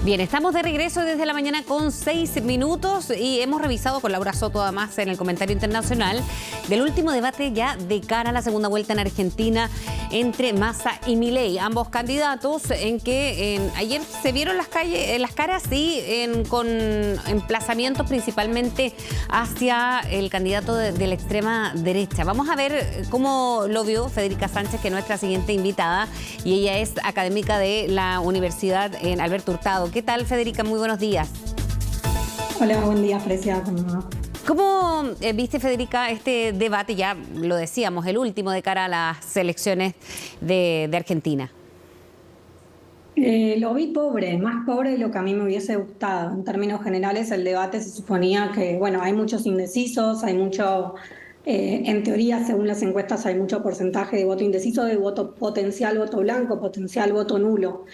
Bien, estamos de regreso desde la mañana con 6 minutos y hemos revisado con Laura Soto además en el comentario internacional del último debate ya de cara a la segunda vuelta en Argentina entre Massa y Milei, ambos candidatos en que ayer se vieron las caras y con emplazamientos principalmente hacia el candidato de la extrema derecha. Vamos a ver cómo lo vio Federica Sánchez, que es nuestra siguiente invitada, y ella es académica de la Universidad Alberto Hurtado. ¿Qué tal, Federica? Muy buenos días. Hola, buen día, Frecia. ¿Cómo viste, Federica, este debate? Ya lo decíamos, el último de cara a las elecciones de Argentina. Lo vi pobre, más pobre de lo que a mí me hubiese gustado. En términos generales, el debate se suponía que, bueno, hay muchos indecisos, hay mucho, en teoría, según las encuestas, hay mucho porcentaje de voto indeciso, de voto potencial, voto blanco, potencial, voto nulo.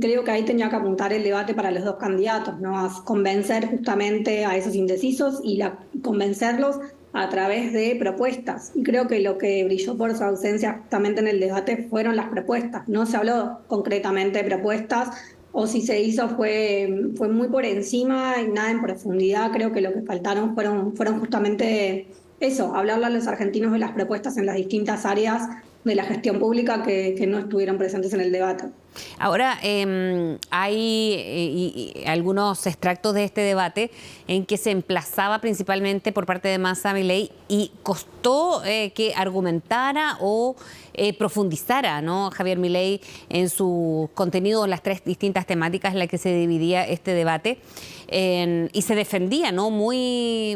Creo que ahí tenía que apuntar el debate para los dos candidatos, ¿no? A convencer justamente a esos indecisos y convencerlos a través de propuestas. Y creo que lo que brilló por su ausencia justamente en el debate fueron las propuestas. No se habló concretamente de propuestas, o si se hizo fue muy por encima y nada en profundidad. Creo que lo que faltaron fueron justamente eso, hablarle a los argentinos de las propuestas en las distintas áreas de la gestión pública que no estuvieron presentes en el debate. Ahora, hay algunos extractos de este debate en que se emplazaba principalmente por parte de Massa a Milei y costó que argumentara o profundizara, ¿no?, Javier Milei en su contenido, en las tres distintas temáticas en las que se dividía este debate, y se defendía, ¿no?, muy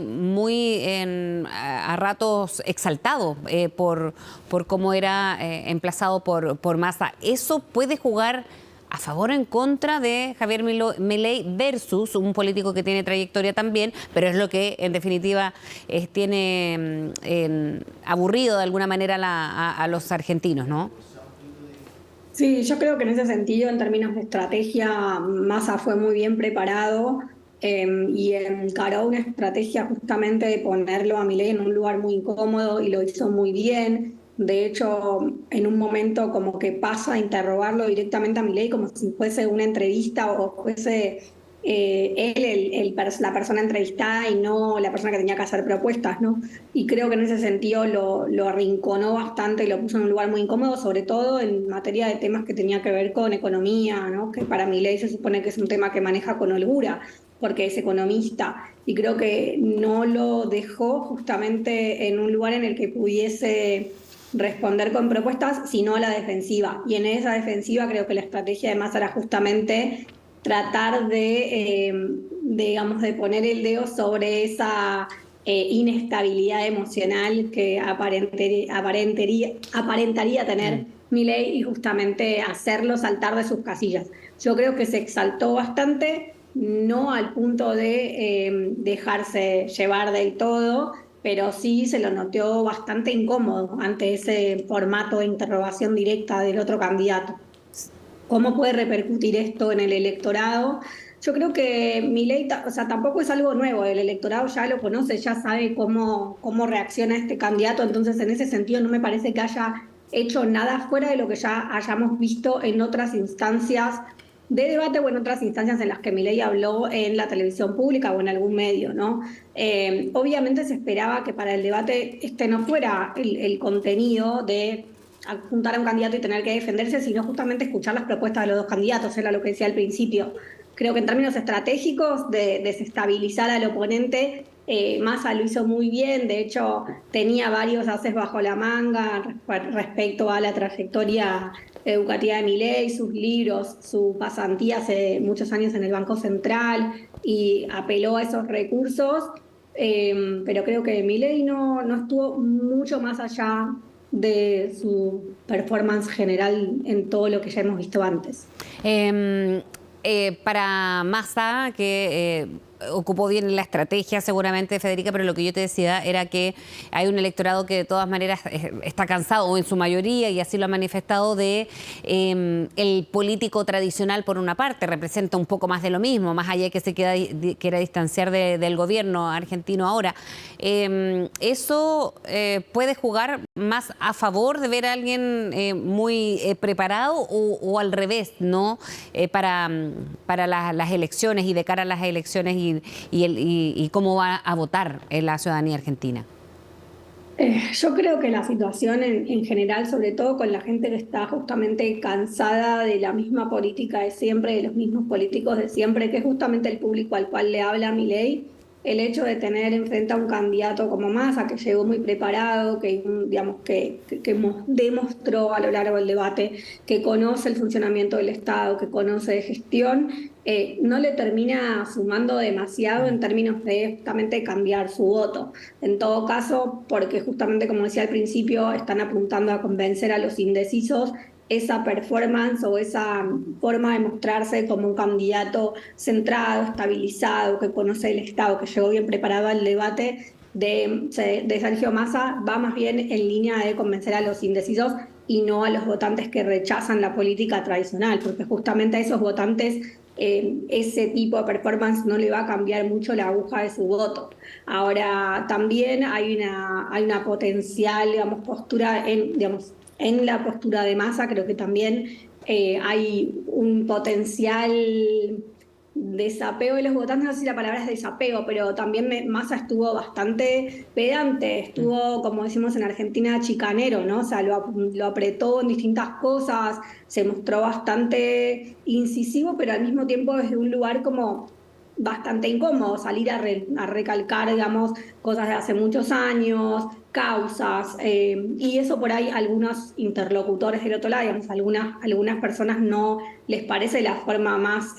a ratos exaltado por cómo era emplazado por Massa. ¿Eso puede jugar a favor o en contra de Javier Milei versus un político que tiene trayectoria también, pero es lo que en definitiva tiene aburrido de alguna manera a los argentinos, ¿no? Sí, yo creo que en ese sentido, en términos de estrategia, Massa fue muy bien preparado y encaró una estrategia justamente de ponerlo a Milei en un lugar muy incómodo y lo hizo muy bien. De hecho, en un momento como que pasa a interrogarlo directamente a Milei como si fuese una entrevista o fuese él la persona entrevistada y no la persona que tenía que hacer propuestas, ¿no? Y creo que en ese sentido lo arrinconó bastante y lo puso en un lugar muy incómodo, sobre todo en materia de temas que tenía que ver con economía, ¿no? Que para Milei se supone que es un tema que maneja con holgura, porque es economista, y creo que no lo dejó justamente en un lugar en el que pudiese responder con propuestas, sino a la defensiva. Y en esa defensiva creo que la estrategia de Massa era justamente tratar digamos, de poner el dedo sobre esa inestabilidad emocional que aparentaría tener Milei y justamente hacerlo saltar de sus casillas. Yo creo que se exaltó bastante, no al punto de dejarse llevar del todo, pero sí se lo notó bastante incómodo ante ese formato de interrogación directa del otro candidato. ¿Cómo puede repercutir esto en el electorado? Yo creo que Milei, o sea, tampoco es algo nuevo, el electorado ya lo conoce, ya sabe cómo reacciona este candidato, entonces en ese sentido no me parece que haya hecho nada fuera de lo que ya hayamos visto en otras instancias de debate o en otras instancias en las que Milei habló en la televisión pública o en algún medio, ¿no? Obviamente se esperaba que para el debate no fuera el contenido de apuntar a un candidato y tener que defenderse, sino justamente escuchar las propuestas de los dos candidatos, era lo que decía al principio. Creo que en términos estratégicos de desestabilizar al oponente, Massa lo hizo muy bien, de hecho tenía varios ases bajo la manga respecto a la trayectoria educativa de Milei, sus libros, su pasantía hace muchos años en el Banco Central, y apeló a esos recursos, pero creo que Milei no estuvo mucho más allá de su performance general en todo lo que ya hemos visto antes. Para Massa, que ocupó bien la estrategia seguramente, Federica, pero lo que yo te decía era que hay un electorado que de todas maneras está cansado, o en su mayoría, y así lo ha manifestado, de el político tradicional por una parte, representa un poco más de lo mismo, más allá de que se quiera distanciar del gobierno argentino ahora. ¿Eso puede jugar más a favor de ver a alguien muy preparado o al revés, ¿no? Para las elecciones y de cara a las elecciones y cómo va a votar la ciudadanía argentina? Yo creo que la situación en general, sobre todo con la gente que está justamente cansada de la misma política de siempre, de los mismos políticos de siempre, que es justamente el público al cual le habla Milei, el hecho de tener enfrente a un candidato como Massa, que llegó muy preparado, que, digamos, que demostró a lo largo del debate que conoce el funcionamiento del Estado, que conoce de gestión, no le termina sumando demasiado en términos de justamente cambiar su voto. En todo caso, porque justamente, como decía al principio, están apuntando a convencer a los indecisos, esa performance o esa forma de mostrarse como un candidato centrado, estabilizado, que conoce el Estado, que llegó bien preparado al debate de Sergio Massa, va más bien en línea de convencer a los indecisos y no a los votantes que rechazan la política tradicional, porque justamente a esos votantes ese tipo de performance no le va a cambiar mucho la aguja de su voto. Ahora, también hay una potencial, digamos, postura en la postura de Massa, creo que también hay un potencial desapego de los votantes, no sé si la palabra es desapego, pero también Massa estuvo bastante pedante, estuvo, como decimos en Argentina, chicanero, ¿no? O sea, lo apretó en distintas cosas, se mostró bastante incisivo, pero al mismo tiempo desde un lugar como bastante incómodo, salir a recalcar, digamos, cosas de hace muchos años, causas, y eso por ahí algunos interlocutores del otro lado, digamos, algunas personas no les parece la forma más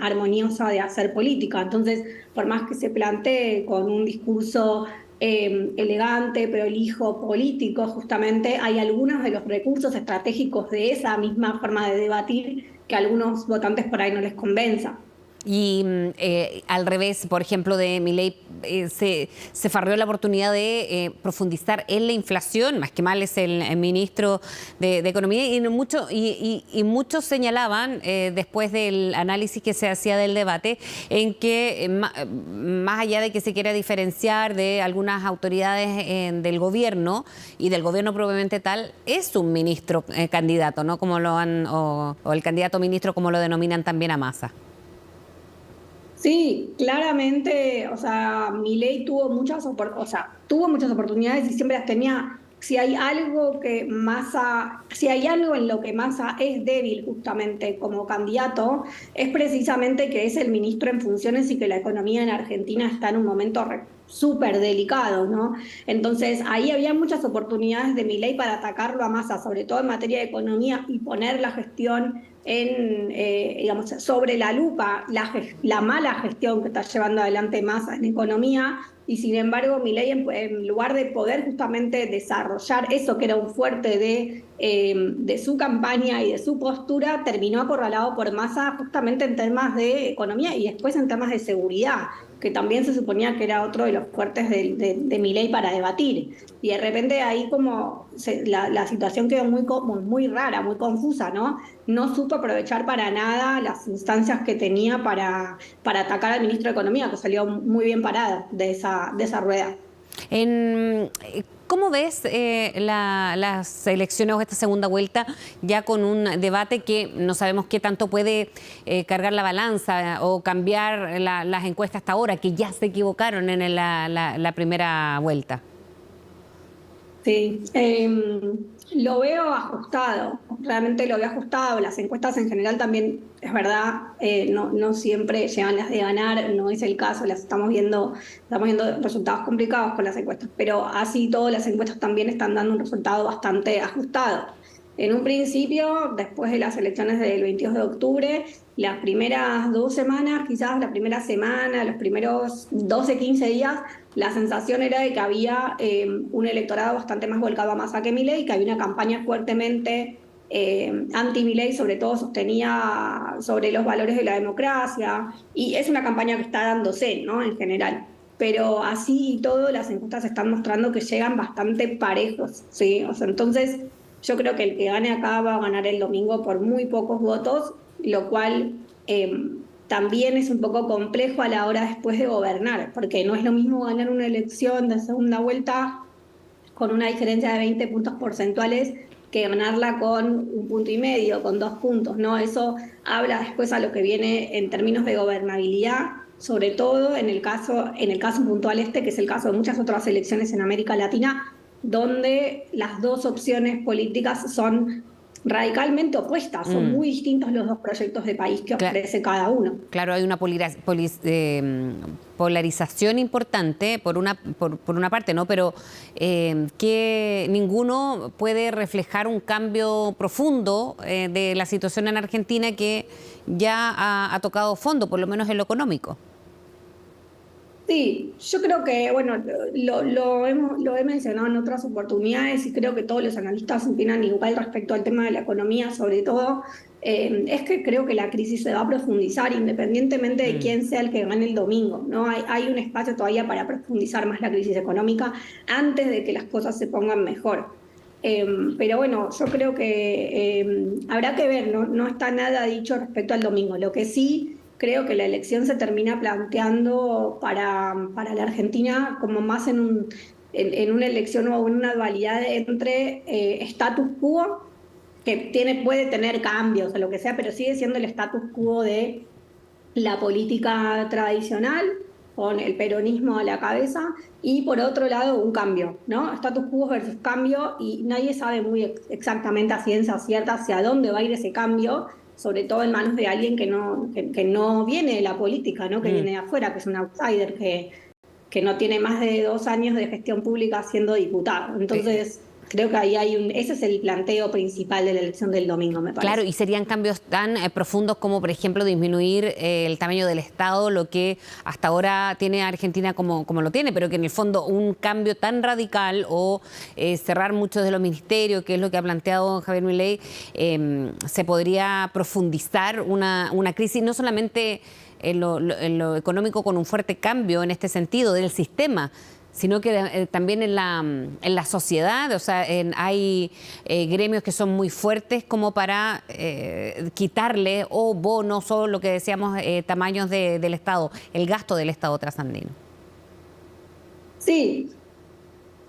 armoniosa de hacer política. Entonces, por más que se plantee con un discurso elegante, prolijo, político, justamente hay algunos de los recursos estratégicos de esa misma forma de debatir que a algunos votantes por ahí no les convenza. Y al revés, por ejemplo, de Milei, se farreó la oportunidad de profundizar en la inflación, más que mal es el ministro de Economía, y muchos señalaban, después del análisis que se hacía del debate, en que más allá de que se quiera diferenciar de algunas autoridades del gobierno y del gobierno probablemente tal, es un ministro candidato, ¿no? Como lo han, o el candidato ministro, como lo denominan también a Massa. Sí, claramente, o sea, Milei tuvo muchas oportunidades y siempre las tenía. Si hay algo si hay algo en lo que Massa es débil justamente como candidato, es precisamente que es el ministro en funciones y que la economía en Argentina está en un momento súper delicado, ¿no? Entonces, ahí había muchas oportunidades de Milei para atacarlo a Massa, sobre todo en materia de economía, y poner la gestión digamos, sobre la lupa, la mala gestión que está llevando adelante Massa en economía, y sin embargo Milei en lugar de poder justamente desarrollar eso que era un fuerte de su campaña y de su postura, terminó acorralado por Massa justamente en temas de economía y después en temas de seguridad, que también se suponía que era otro de los fuertes de Milei para debatir. Y de repente ahí como la situación quedó muy rara, muy confusa, ¿no? No supo aprovechar para nada las instancias que tenía para atacar al ministro de Economía, que salió muy bien parada de esa rueda. ¿Cómo ves las elecciones o esta segunda vuelta ya con un debate que no sabemos qué tanto puede cargar la balanza o cambiar las encuestas hasta ahora, que ya se equivocaron en la primera vuelta? Sí, lo veo ajustado, realmente lo veo ajustado. Las encuestas en general también, es verdad, no siempre llegan las de ganar, no es el caso, estamos viendo resultados complicados con las encuestas, pero así todas las encuestas también están dando un resultado bastante ajustado. En un principio, después de las elecciones del 22 de octubre, las primeras 2 semanas, quizás la primera semana, los primeros 12, 15 días, la sensación era de que había un electorado bastante más volcado a Massa que Milei, que había una campaña fuertemente anti-Milei sobre todo sostenía sobre los valores de la democracia, y es una campaña que está dándose, ¿no? En general. Pero así y todo, las encuestas están mostrando que llegan bastante parejos, ¿sí? O sea, entonces yo creo que el que gane acá va a ganar el domingo por muy pocos votos, lo cual también es un poco complejo a la hora después de gobernar, porque no es lo mismo ganar una elección de segunda vuelta con una diferencia de 20 puntos porcentuales que ganarla con 1,5 puntos, con 2 puntos, ¿no? Eso habla después a lo que viene en términos de gobernabilidad, sobre todo en el caso puntual que es el caso de muchas otras elecciones en América Latina, donde las dos opciones políticas son radicalmente opuestas, son muy distintos los dos proyectos de país que ofrece cada uno. Claro, hay una polarización importante por una parte, ¿no? Pero que ninguno puede reflejar un cambio profundo de la situación en Argentina que ya ha tocado fondo, por lo menos en lo económico. Sí, yo creo que, bueno, lo he mencionado en otras oportunidades y creo que todos los analistas opinan igual respecto al tema de la economía, sobre todo, es que creo que la crisis se va a profundizar independientemente de quién sea el que gane el domingo, ¿no? Hay un espacio todavía para profundizar más la crisis económica antes de que las cosas se pongan mejor. Pero bueno, yo creo que habrá que ver, no está nada dicho respecto al domingo. Lo que sí creo que la elección se termina planteando para la Argentina como más en una elección o en una dualidad entre status quo, que puede tener cambios o lo que sea, pero sigue siendo el status quo de la política tradicional, con el peronismo a la cabeza, y por otro lado un cambio, ¿no? Status quo versus cambio, y nadie sabe muy exactamente a ciencia cierta hacia dónde va a ir ese cambio, sobre todo en manos de alguien que no viene de la política, ¿no? Que viene de afuera, que es un outsider, que no tiene más de 2 años de gestión pública siendo diputado. Entonces, creo que ahí ese es el planteo principal de la elección del domingo, me parece. Claro, y serían cambios tan profundos como, por ejemplo, disminuir el tamaño del Estado, lo que hasta ahora tiene Argentina como lo tiene, pero que en el fondo un cambio tan radical o cerrar muchos de los ministerios, que es lo que ha planteado Javier Milei, se podría profundizar una crisis, no solamente en lo económico con un fuerte cambio en este sentido del sistema, sino que también en la sociedad. O sea, hay gremios que son muy fuertes como para quitarle o bonos o lo que decíamos, tamaños del Estado, el gasto del Estado trasandino. Sí,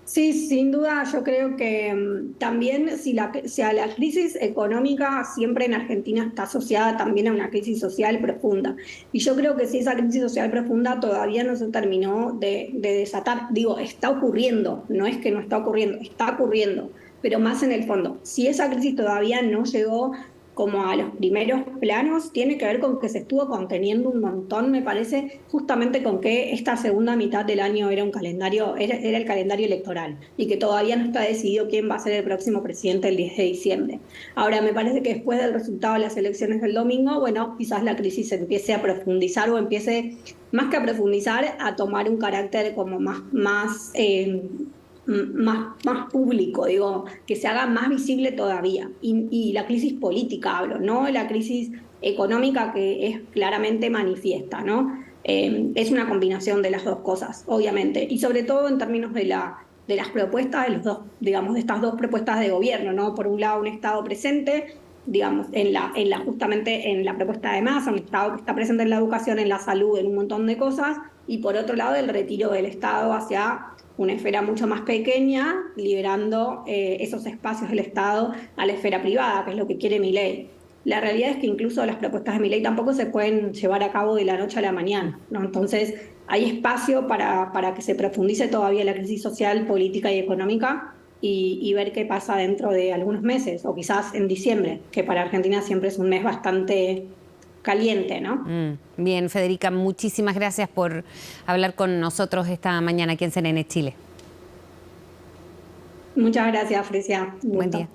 sin duda yo creo que también si la crisis económica siempre en Argentina está asociada también a una crisis social profunda. Y yo creo que si esa crisis social profunda todavía no se terminó de desatar, digo, está ocurriendo, no es que no está ocurriendo, pero más en el fondo. Si esa crisis todavía no llegó como a los primeros planos, tiene que ver con que se estuvo conteniendo un montón, me parece, justamente con que esta segunda mitad del año era el calendario electoral y que todavía no está decidido quién va a ser el próximo presidente el 10 de diciembre. Ahora, me parece que después del resultado de las elecciones del domingo, bueno, quizás la crisis empiece a profundizar o empiece, más que a profundizar, a tomar un carácter como más público, digo, que se haga más visible todavía. Y la crisis política hablo, no la crisis económica, que es claramente manifiesta, ¿no? Es una combinación de las dos cosas, obviamente, y sobre todo en términos de las propuestas de los dos, digamos, de estas dos propuestas de gobierno, ¿no? Por un lado, un Estado presente, digamos, justamente en la propuesta de Massa, un Estado que está presente en la educación, en la salud, en un montón de cosas, y por otro lado, el retiro del Estado hacia una esfera mucho más pequeña, liberando esos espacios del Estado a la esfera privada, que es lo que quiere Milei. La realidad es que incluso las propuestas de Milei tampoco se pueden llevar a cabo de la noche a la mañana, ¿no? Entonces, hay espacio para que se profundice todavía la crisis social, política y económica y ver qué pasa dentro de algunos meses, o quizás en diciembre, que para Argentina siempre es un mes bastante caliente, ¿no? Bien, Federica, muchísimas gracias por hablar con nosotros esta mañana aquí en CNN Chile. Muchas gracias, Frecia. Buen día.